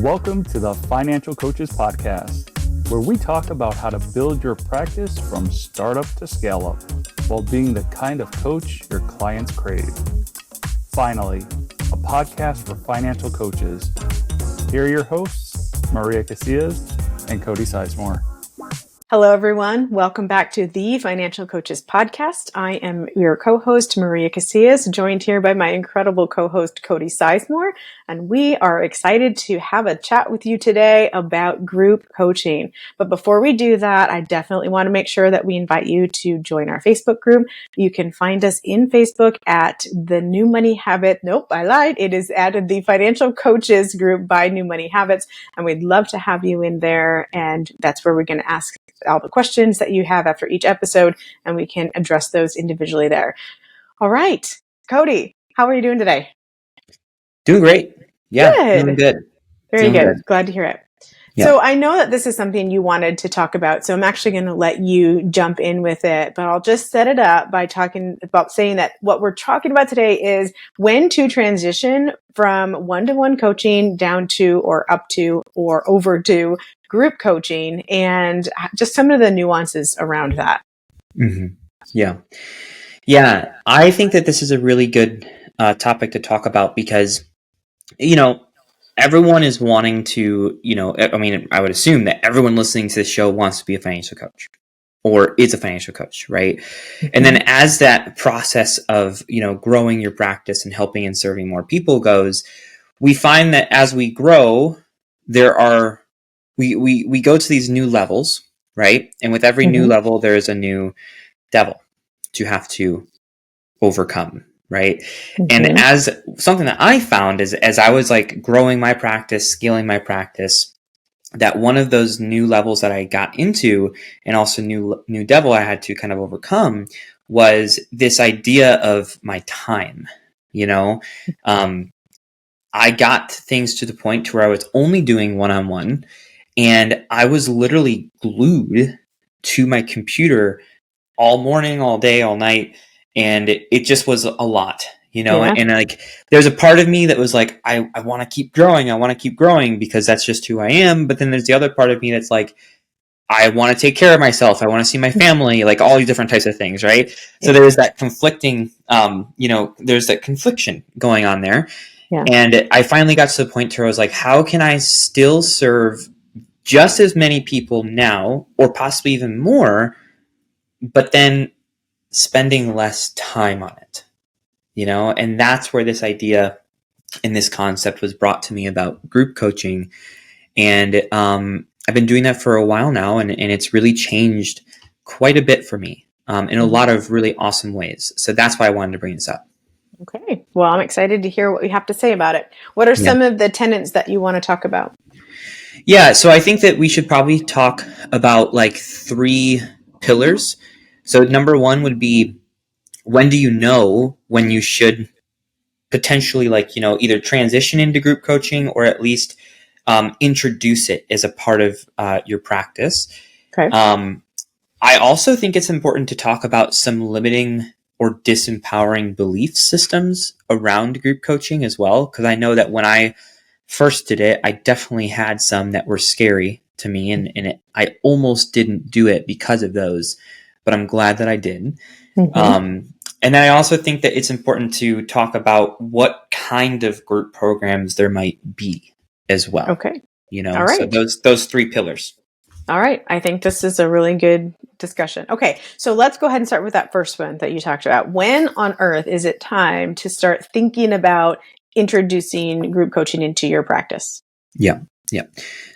Welcome to the Financial Coaches Podcast, where we talk about how to build your practice from startup to scale up while being the kind of coach your clients crave. Finally, a podcast for financial coaches. Here are your hosts, Maria Casillas and Cody Sizemore. Hello, everyone. Welcome back to the Financial Coaches Podcast. I am your co-host, Maria Casillas, joined here by my incredible co-host, Cody Sizemore, and we are excited to have a chat with you today about group coaching. But before we do that, I definitely want to make sure that we invite you to join our Facebook group. You can find us in Facebook at the New Money Habit. Nope, I lied. It is at the Financial Coaches group by New Money Habits, and we'd love to have you in there. And that's where we're going to ask all the questions that you have after each episode, and we can address those individually there. All right, Cody, how are you doing today? Doing great. Yeah, good. Doing good. Very good. Glad to hear it. Yeah. So I know that this is something you wanted to talk about, so I'm actually going to let you jump in with it, but I'll just set it up by talking about saying that what we're talking about today is when to transition from one-to-one coaching down to or up to or over to group coaching and just some of the nuances around that. Mm-hmm. Yeah. I think that this is a really good topic to talk about because, everyone is wanting to, I would assume that everyone listening to this show wants to be a financial coach or is a financial coach, right? Mm-hmm. And then as that process of, growing your practice and helping and serving more people goes, we find that as we grow, we go to these new levels, right? And with every new level, there is a new devil to have to overcome, right? And as something that I found is as I was like growing my practice, scaling my practice, that one of those new levels that I got into and also new devil I had to kind of overcome was this idea of my time, I got things to the point to where I was only doing one-on-one. And I was literally glued to my computer all morning, all day, all night. And it just was a lot, Yeah. And like, there's a part of me that was like, I want to keep growing. I want to keep growing because that's just who I am. But then there's the other part of me that's like, I want to take care of myself. I want to see my family, like all these different types of things. Right. Yeah. So there's that conflicting, there's that confliction going on there. Yeah. And I finally got to the point where I was like, how can I still serve just as many people now, or possibly even more, but then spending less time on it, and that's where this idea and this concept was brought to me about group coaching. And I've been doing that for a while now, and it's really changed quite a bit for me in a lot of really awesome ways. So that's why I wanted to bring this up. Okay. Well, I'm excited to hear what you have to say about it. What are some of the tenets that you want to talk about? Yeah, so I think that we should probably talk about like 3 pillars. So number 1 would be, when do you know when you should potentially either transition into group coaching or at least introduce it as a part of your practice. Okay. I also think it's important to talk about some limiting or disempowering belief systems around group coaching as well, because I know that when I first did it, I definitely had some that were scary to me, and I almost didn't do it because of those, but I'm glad that I did. Mm-hmm. And then I also think that it's important to talk about what kind of group programs there might be as well. Okay. All right. So those 3 pillars. All right. I think this is a really good discussion. Okay. So let's go ahead and start with that first one that you talked about. When on earth is it time to start thinking about introducing group coaching into your practice? Yeah.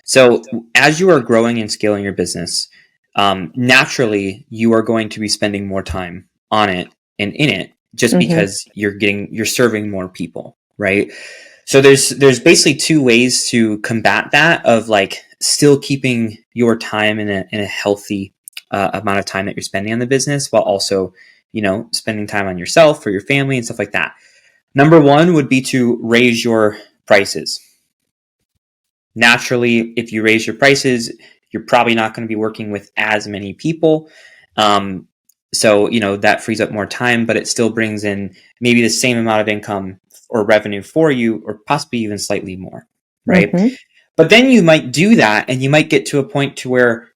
So as you are growing and scaling your business, naturally you are going to be spending more time on it and in it just because you're serving more people, right? So there's basically 2 ways to combat that, of like still keeping your time in a healthy amount of time that you're spending on the business, while also, spending time on yourself or your family and stuff like that. Number 1 would be to raise your prices. Naturally, if you raise your prices, you're probably not going to be working with as many people. So, that frees up more time, but it still brings in maybe the same amount of income or revenue for you, or possibly even slightly more, right? But then you might do that and you might get to a point to where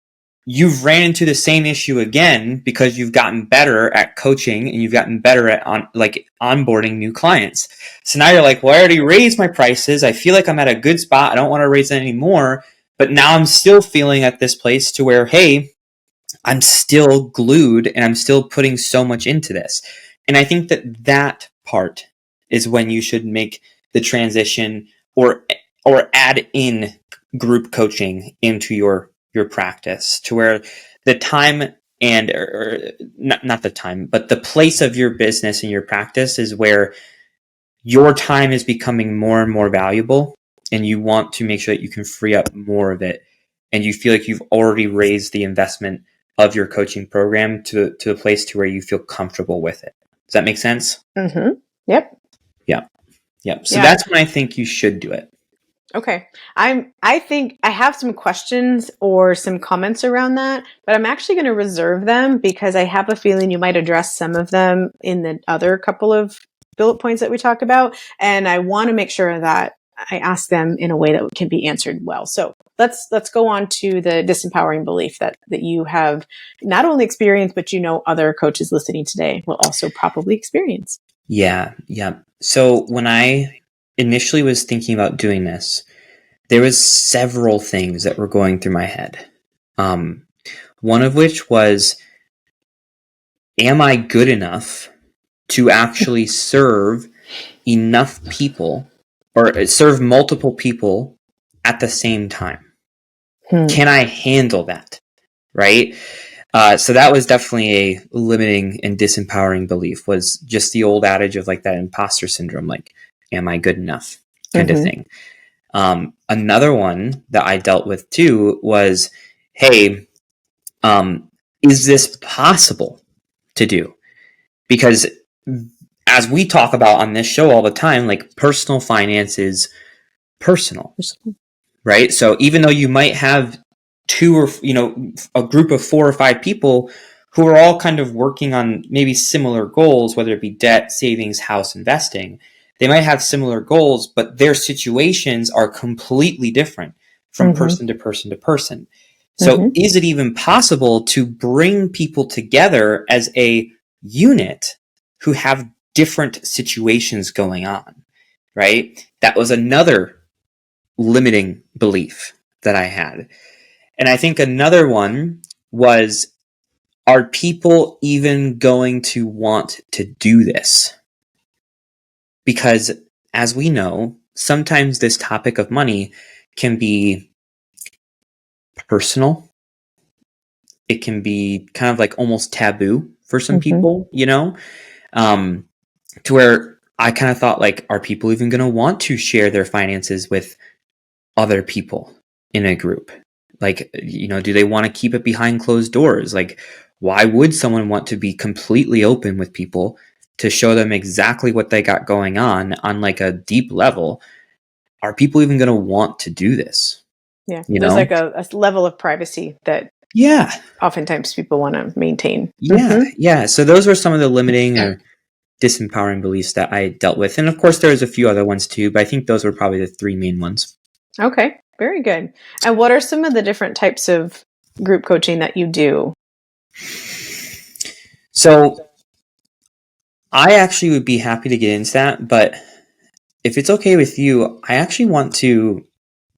you've ran into the same issue again because you've gotten better at coaching and you've gotten better at onboarding new clients. So now you're like, well, I already raised my prices. I feel like I'm at a good spot. I don't want to raise it anymore. But now I'm still feeling at this place to where, hey, I'm still glued and I'm still putting so much into this. And I think that part is when you should make the transition or add in group coaching into your practice, to where the time and or not the time, but the place of your business and your practice is where your time is becoming more and more valuable, and you want to make sure that you can free up more of it, and you feel like you've already raised the investment of your coaching program to a place to where you feel comfortable with it. Does that make sense? Mm-hmm. Yep. Yep. So that's when I think you should do it. Okay. I think I have some questions or some comments around that, but I'm actually going to reserve them because I have a feeling you might address some of them in the other couple of bullet points that we talk about. And I want to make sure that I ask them in a way that can be answered well. So let's go on to the disempowering belief that you have not only experienced, but other coaches listening today will also probably experience. Yeah. So when I initially was thinking about doing this, there was several things that were going through my head. One of which was, am I good enough to actually serve enough people or serve multiple people at the same time? Can I handle that? Right? So that was definitely a limiting and disempowering belief, was just the old adage of like that imposter syndrome, like, am I good enough kind of thing. Another one that I dealt with too was, hey, is this possible to do? Because as we talk about on this show all the time, like, personal finance is personal, right? So even though you might have a group of 4 or 5 people who are all kind of working on maybe similar goals, whether it be debt, savings, house, investing, they might have similar goals, but their situations are completely different from person to person to person. So is it even possible to bring people together as a unit who have different situations going on, right? That was another limiting belief that I had. And I think another one was, are people even going to want to do this? Because as we know, sometimes this topic of money can be personal. It can be kind of like almost taboo for some people, to where I kind of thought, like, are people even going to want to share their finances with other people in a group? Like, do they want to keep it behind closed doors? Like, why would someone want to be completely open with people to show them exactly what they got going on like a deep level? Are people even going to want to do this? Yeah. There's like a level of privacy that oftentimes people want to maintain. Yeah. So those were some of the limiting or disempowering beliefs that I dealt with. And of course, there's a few other ones too, but I think those were probably the 3 main ones. Okay. Very good. And what are some of the different types of group coaching that you do? So I actually would be happy to get into that, but if it's okay with you, I actually want to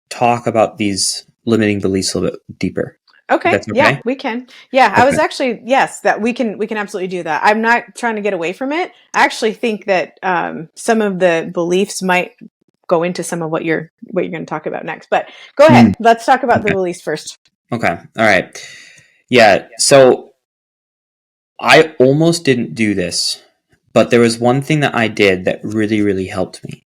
talk about these limiting beliefs a little bit deeper. Okay. That's okay? Yeah, we can. Yeah, okay. I was actually, yes, that we can absolutely do that. I'm not trying to get away from it. I actually think that some of the beliefs might go into some of what you're going to talk about next. But go ahead. Let's talk about the beliefs first. Okay. All right. Yeah. So I almost didn't do this, but there was one thing that I did that really, really helped me.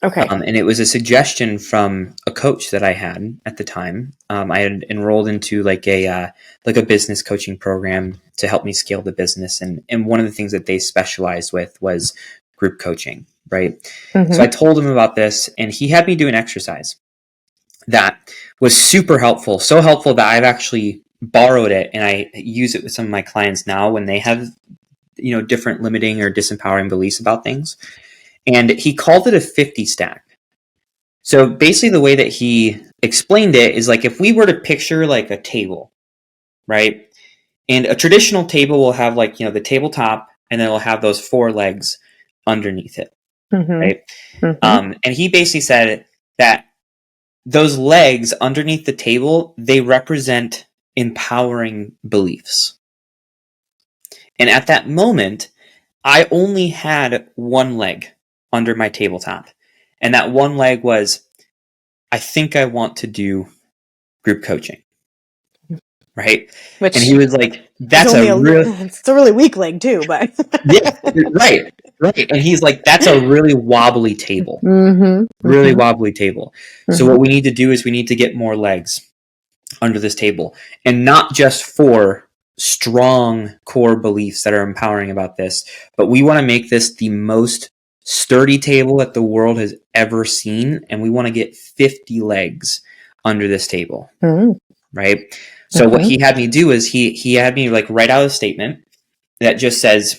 Okay. And it was a suggestion from a coach that I had at the time. I had enrolled into like a business coaching program to help me scale the business. And one of the things that they specialized with was group coaching, right? So I told him about this, and he had me do an exercise that was super helpful. So helpful that I've actually borrowed it and I use it with some of my clients now when they have, different limiting or disempowering beliefs about things. And he called it a 50 stack. So basically the way that he explained it is like if we were to picture like a table, right? And a traditional table will have like, the tabletop, and then it'll have those 4 legs underneath it, right? And he basically said that those legs underneath the table, they represent empowering beliefs. And at that moment, I only had one leg under my tabletop. And that one leg was, I think I want to do group coaching. Right. Which and he was like, it's a really weak leg too, but yeah, right. And he's like, that's a really wobbly table, wobbly table. So what we need to do is we need to get more legs under this table, and not just for strong core beliefs that are empowering about this, but we want to make this the most sturdy table that the world has ever seen. And we want to get 50 legs under this table. Right. So what he had me do is he had me like write out a statement that just says,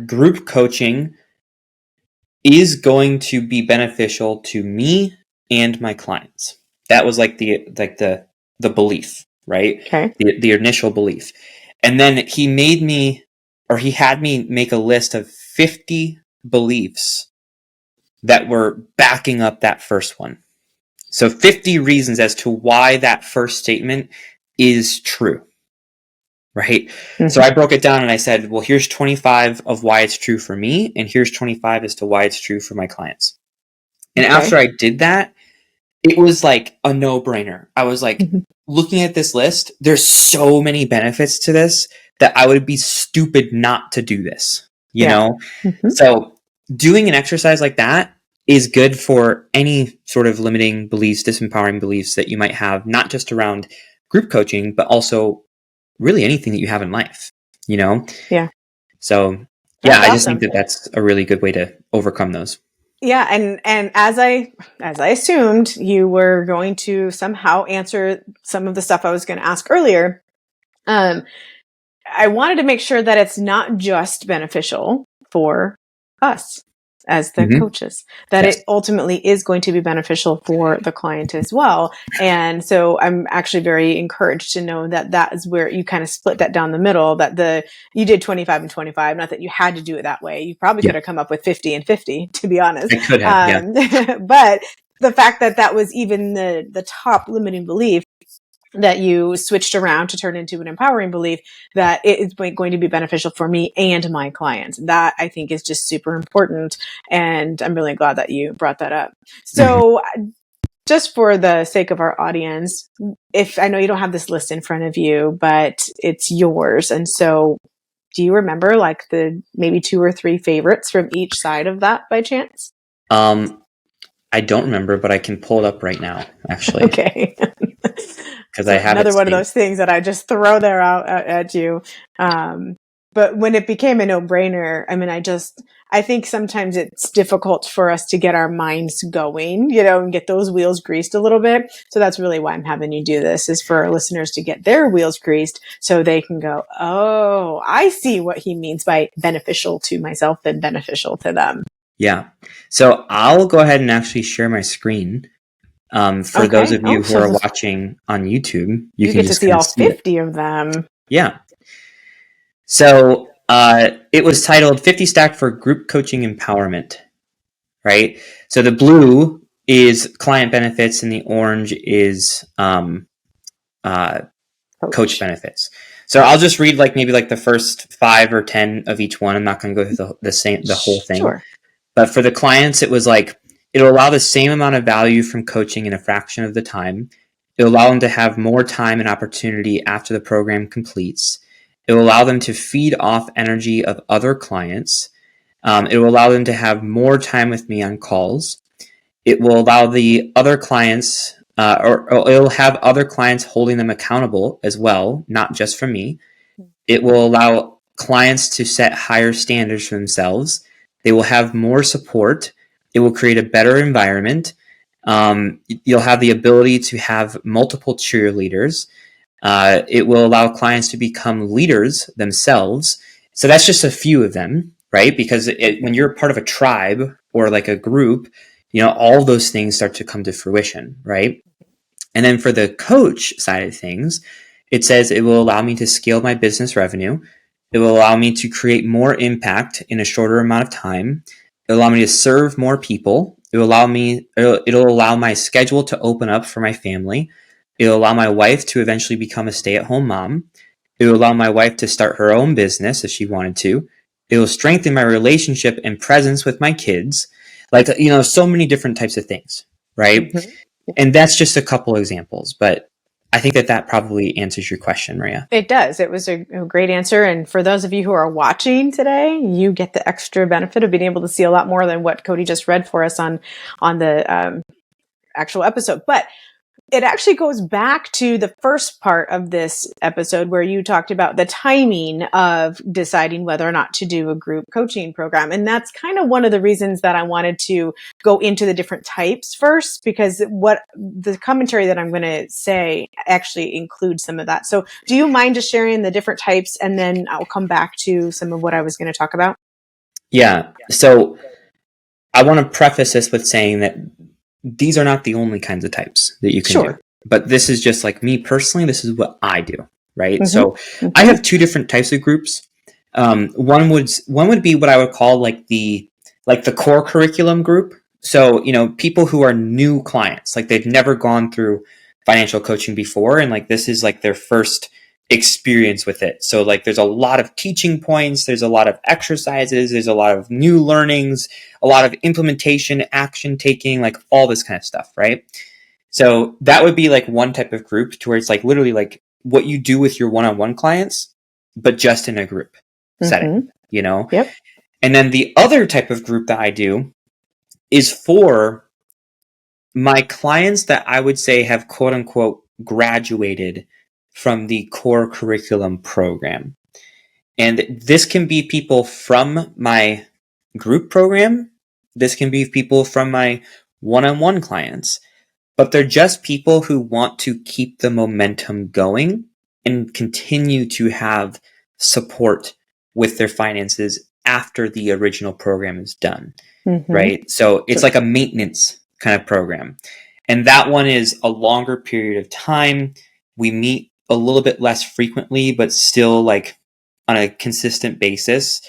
group coaching is going to be beneficial to me and my clients. That was like the belief, right? Okay. The initial belief. And then he had me make a list of 50 beliefs that were backing up that first one. So 50 reasons as to why that first statement is true. Right. So I broke it down and I said, well, here's 25 of why it's true for me, and here's 25 as to why it's true for my clients. And after I did that, it was like a no-brainer. I was like, looking at this list, there's so many benefits to this that I would be stupid not to do this, you know? So doing an exercise like that is good for any sort of limiting beliefs, disempowering beliefs that you might have, not just around group coaching, but also really anything that you have in life, Yeah. So That's I just awesome. think that that's a really good way to overcome those. Yeah. And as I assumed, you were going to somehow answer some of the stuff I was going to ask earlier. I wanted to make sure that it's not just beneficial for us as the coaches, that it ultimately is going to be beneficial for the client as well. And so I'm actually very encouraged to know that that is where you kind of split that down the middle, that you did 25 and 25, not that you had to do it that way. You probably could have come up with 50 and 50, to be honest. I could have, but the fact that that was even the top limiting belief, that you switched around to turn into an empowering belief, that it is going to be beneficial for me and my clients. That I think is just super important. And I'm really glad that you brought that up. So just for the sake of our audience, if I know you don't have this list in front of you, but it's yours. And so do you remember like the maybe 2 or 3 favorites from each side of that by chance? I don't remember, but I can pull it up right now, actually. Okay. Because So I have another one of those things that I just throw there out at you. But when it became a no-brainer, I mean, I think sometimes it's difficult for us to get our minds going, and get those wheels greased a little bit. So that's really why I'm having you do this, is for our listeners to get their wheels greased so they can go, oh, I see what he means by beneficial to myself and beneficial to them. Yeah. So I'll go ahead and actually share my screen. For those of you who are watching on YouTube, you can get just to see all 50 it. of them. Yeah. So it was titled 50 Stack for Group Coaching Empowerment, right? So the blue is client benefits and the orange is coach benefits. So I'll just read maybe the first 5 or 10 of each one. I'm not going to go through the whole thing. Sure. But for the clients, it was it'll allow the same amount of value from coaching in a fraction of the time. It'll allow them to have more time and opportunity after the program completes. It will allow them to feed off energy of other clients. It will allow them to have more time with me on calls. It will allow the other clients, or it'll have other clients holding them accountable as well, not just from me. It will allow clients to set higher standards for themselves. They will have more support. It will create a better environment. You'll have the ability to have multiple cheerleaders. It will allow clients to become leaders themselves. So that's just a few of them, right? Because when you're part of a tribe or a group, all those things start to come to fruition, right? And then for the coach side of things, it says it will allow me to scale my business revenue. It will allow me to create more impact in a shorter amount of time. It'll allow me to serve more people. It'll allow my schedule to open up for my family. It'll allow my wife to eventually become a stay-at-home mom. It will allow my wife to start her own business if she wanted to. It will strengthen my relationship and presence with my kids. Like, so many different types of things, right? Mm-hmm. And that's just a couple examples, but I think that probably answers your question, Maria. It does. It was a great answer. And for those of you who are watching today, you get the extra benefit of being able to see a lot more than what Cody just read for us on the actual episode. But it actually goes back to the first part of this episode where you talked about the timing of deciding whether or not to do a group coaching program. And that's kind of one of the reasons that I wanted to go into the different types first, because what the commentary that I'm going to say actually includes some of that. So do you mind just sharing the different types, and then I'll come back to some of what I was going to talk about? Yeah. So I want to preface this with saying that these are not the only kinds of types that you can do. But this is just like me personally, this is what I do, right? Mm-hmm. So I have two different types of groups. One would be what I would call like the core curriculum group. So, people who are new clients, like they've never gone through financial coaching before, and like this is like their first experience with it. So like there's a lot of teaching points, there's a lot of exercises, there's a lot of new learnings, a lot of implementation, action taking, like all this kind of stuff, right? So that would be like one type of group, to where it's like literally like what you do with your one-on-one clients, but just in a group setting, Yep. And then the other type of group that I do is for my clients that I would say have quote unquote graduated from the core curriculum program. And this can be people from my group program. This can be people from my one-on-one clients, but they're just people who want to keep the momentum going and continue to have support with their finances after the original program is done, right? So it's like a maintenance kind of program. And that one is a longer period of time. We meet a little bit less frequently, but still like on a consistent basis.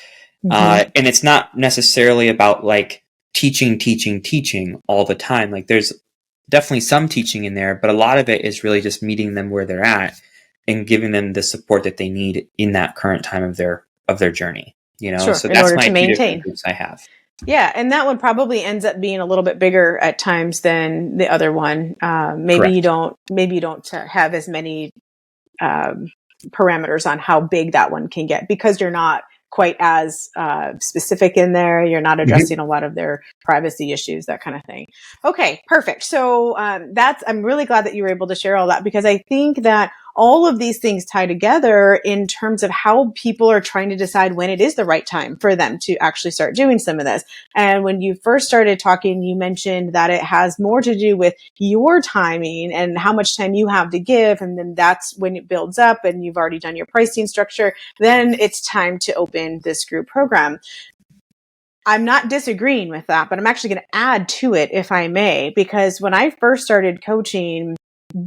And it's not necessarily about like teaching all the time. Like there's definitely some teaching in there, but a lot of it is really just meeting them where they're at and giving them the support that they need in that current time of their journey. Sure, so in that's order my to two maintain. different groups I have. Yeah, and that one probably ends up being a little bit bigger at times than the other one. Maybe Correct. you don't have as many parameters on how big that one can get, because you're not quite as specific in there. You're not addressing a lot of their privacy issues, that kind of thing. Okay, perfect. So I'm really glad that you were able to share all that, because I think that all of these things tie together in terms of how people are trying to decide when it is the right time for them to actually start doing some of this. And when you first started talking, you mentioned that it has more to do with your timing and how much time you have to give. And then that's when it builds up and you've already done your pricing structure. Then it's time to open this group program. I'm not disagreeing with that, but I'm actually going to add to it, if I may, because when I first started coaching,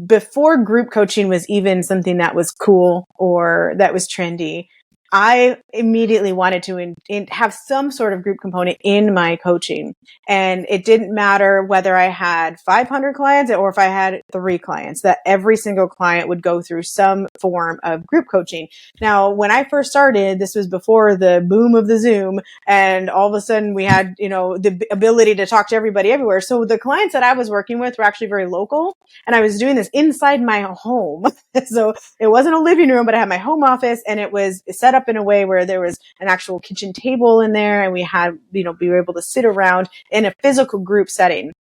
before group coaching was even something that was cool or that was trendy, I immediately wanted to have some sort of group component in my coaching. And it didn't matter whether I had 500 clients or if I had 3 clients, that every single client would go through some form of group coaching. Now, when I first started, this was before the boom of the Zoom, and all of a sudden we had, the ability to talk to everybody everywhere. So the clients that I was working with were actually very local, and I was doing this inside my home. So it wasn't a living room, but I had my home office, and it was set up in a way where there was an actual kitchen table in there, and we had, we were able to sit around in a physical group setting.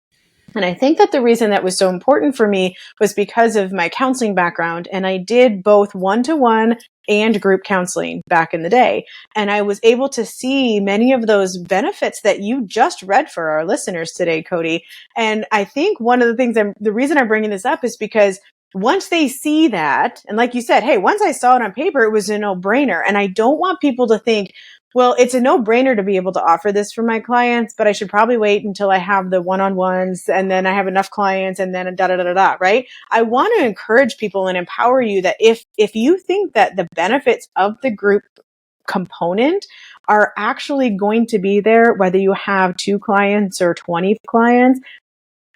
And I think that the reason that was so important for me was because of my counseling background. And I did both one-to-one and group counseling back in the day. And I was able to see many of those benefits that you just read for our listeners today, Cody. And I think one of the things, the reason I'm bringing this up is because once they see that, and like you said, hey, once I saw it on paper, it was a no-brainer. And I don't want people to think, well, it's a no-brainer to be able to offer this for my clients, but I should probably wait until I have the one-on-ones and then I have enough clients and then da da da da da, right? I want to encourage people and empower you that if you think that the benefits of the group component are actually going to be there, whether you have 2 clients or 20 clients,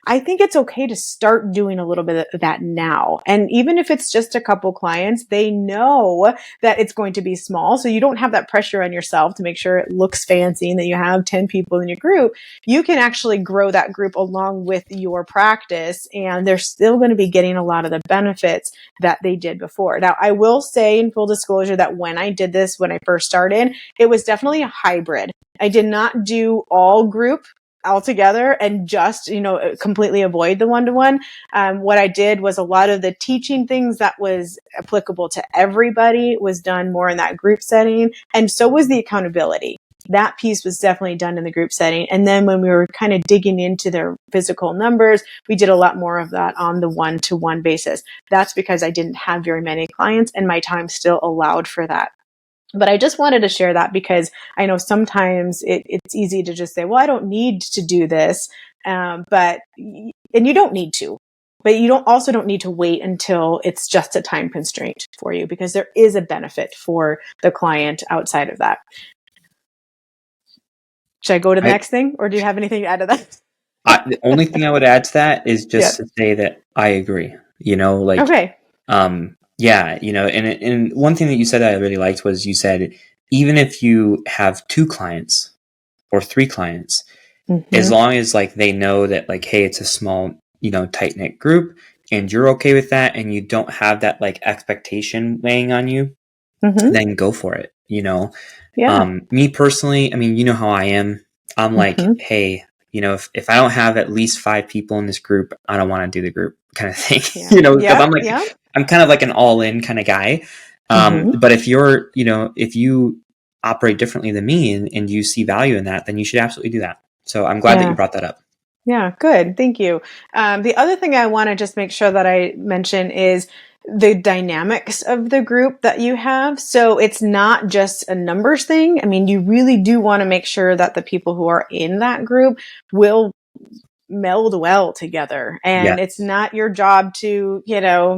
I think it's okay to start doing a little bit of that now. And even if it's just a couple clients, they know that it's going to be small. So you don't have that pressure on yourself to make sure it looks fancy and that you have 10 people in your group. You can actually grow that group along with your practice, and they're still going to be getting a lot of the benefits that they did before. Now, I will say in full disclosure that when I did this, when I first started, it was definitely a hybrid. I did not do all group altogether and just, completely avoid the one-to-one. What I did was a lot of the teaching things that was applicable to everybody was done more in that group setting. And so was the accountability. That piece was definitely done in the group setting. And then when we were kind of digging into their physical numbers, we did a lot more of that on the one-to-one basis. That's because I didn't have very many clients and my time still allowed for that. But I just wanted to share that because I know sometimes it's easy to just say, well, I don't need to do this. And you don't need to, but you don't need to wait until it's just a time constraint for you, because there is a benefit for the client outside of that. Should I go to the next thing, or do you have anything to add to that? The only thing I would add to that is just to say that I agree, okay. Yeah, and one thing that you said that I really liked was you said, even if you have 2 clients or 3 clients, as long as they know that hey, it's a small, tight knit group and you're okay with that and you don't have that expectation weighing on you, then go for it. Me personally, I mean, you know how I am. I'm hey, if I don't have at least 5 people in this group, I don't want to do the group kind of thing, because I'm kind of like an all in kind of guy. But if you're, if you operate differently than me and you see value in that, then you should absolutely do that. So I'm glad that you brought that up. Yeah, good. Thank you. The other thing I want to just make sure that I mention is the dynamics of the group that you have. So it's not just a numbers thing. I mean, you really do want to make sure that the people who are in that group will meld well together. And it's not your job to,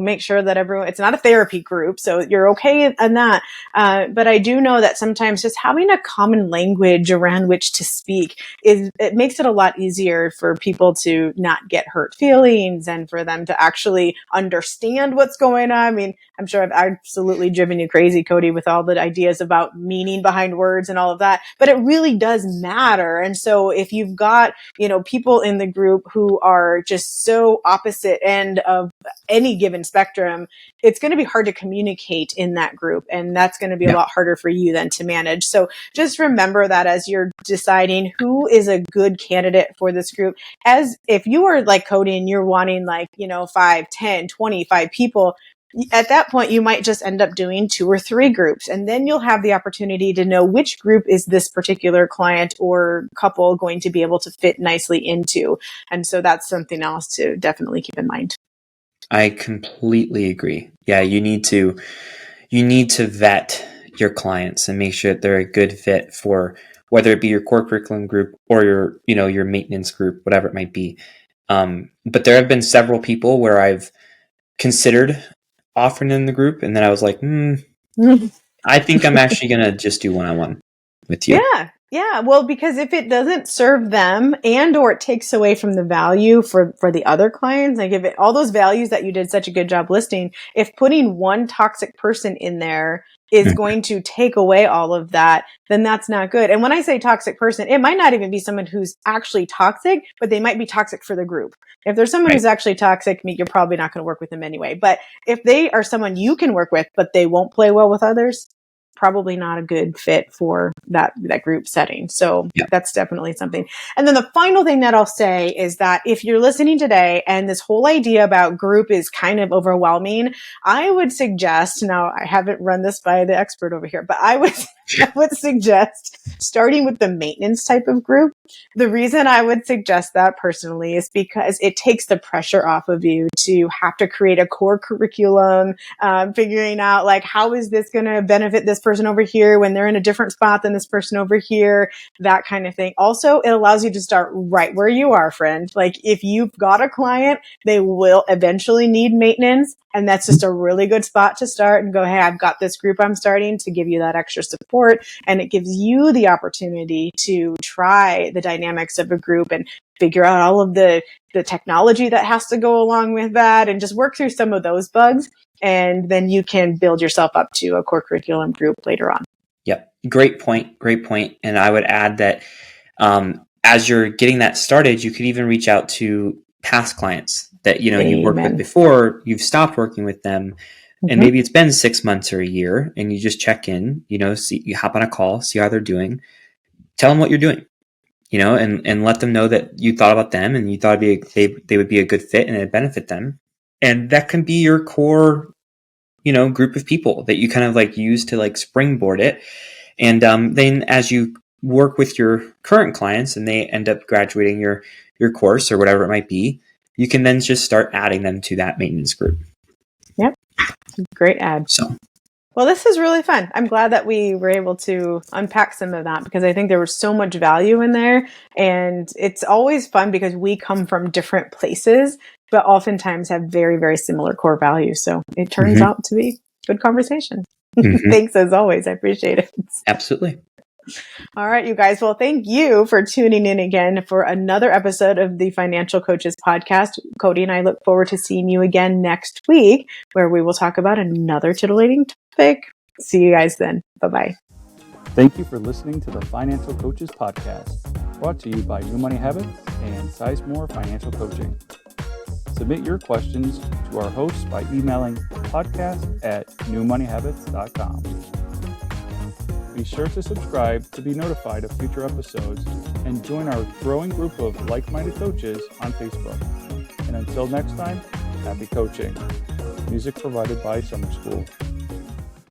make sure that it's not a therapy group. So you're okay on that. But I do know that sometimes just having a common language around which to speak it makes it a lot easier for people to not get hurt feelings and for them to actually understand what's going on. I mean, I'm sure I've absolutely driven you crazy, Cody, with all the ideas about meaning behind words and all of that, but it really does matter. And so if you've got, people in the group who are just so opposite end of any given spectrum, it's going to be hard to communicate in that group. And that's going to be a lot harder for you then to manage. So just remember that as you're deciding who is a good candidate for this group, as if you are like Cody and you're wanting 5, 10, 25 people, at that point, you might just end up doing 2 or 3 groups, and then you'll have the opportunity to know which group is this particular client or couple going to be able to fit nicely into. And so that's something else to definitely keep in mind. I completely agree. Yeah, you need to vet your clients and make sure that they're a good fit for whether it be your core curriculum group or your maintenance group, whatever it might be. But there have been several people where I've considered offering in the group, and then I was like, I think I'm actually gonna just do one-on-one with you. Yeah. Well, because if it doesn't serve them and or it takes away from the value for the other clients, if it all those values that you did such a good job listing, if putting one toxic person in there is going to take away all of that, then that's not good. And when I say toxic person, it might not even be someone who's actually toxic, but they might be toxic for the group. If there's someone who's actually toxic, you're probably not going to work with them anyway. But if they are someone you can work with, but they won't play well with others, probably not a good fit for that group setting. So that's definitely something. And then the final thing that I'll say is that if you're listening today and this whole idea about group is kind of overwhelming, I would suggest, now I haven't run this by the expert over here, but I would I would suggest starting with the maintenance type of group. The reason I would suggest that personally is because it takes the pressure off of you to have to create a core curriculum, figuring out like, how is this going to benefit this person over here when they're in a different spot than this person over here, that kind of thing. Also, it allows you to start right where you are, friend. Like if you've got a client, they will eventually need maintenance. And that's just a really good spot to start and go, hey, I've got this group I'm starting to give you that extra support. And it gives you the opportunity to try the dynamics of a group and figure out all of the technology that has to go along with that and just work through some of those bugs. And then you can build yourself up to a core curriculum group later on. Yep. Great point. Great point. And I would add that as you're getting that started, you could even reach out to past clients that you worked with before, you've stopped working with them, and maybe it's been 6 months or a year, and you just check in, see, you hop on a call, see how they're doing, tell them what you're doing, and let them know that you thought about them and you thought they would be a good fit and it'd benefit them. And that can be your core, group of people that you kind of like use to like springboard it. And then as you work with your current clients and they end up graduating your course or whatever it might be, you can then just start adding them to that maintenance group. Yep. Great ad. Well, this is really fun. I'm glad that we were able to unpack some of that because I think there was so much value in there. And it's always fun because we come from different places, but oftentimes have very, very similar core values. So it turns out to be good conversation. Thanks as always. I appreciate it. Absolutely. All right, you guys. Well, thank you for tuning in again for another episode of the Financial Coaches Podcast. Cody and I look forward to seeing you again next week, where we will talk about another titillating topic. See you guys then. Bye-bye. Thank you for listening to the Financial Coaches Podcast, brought to you by New Money Habits and Sizemore Financial Coaching. Submit your questions to our hosts by emailing podcast@newmoneyhabits.com. Be sure to subscribe to be notified of future episodes and join our growing group of like-minded coaches on Facebook. And until next time, happy coaching. Music provided by Summer School.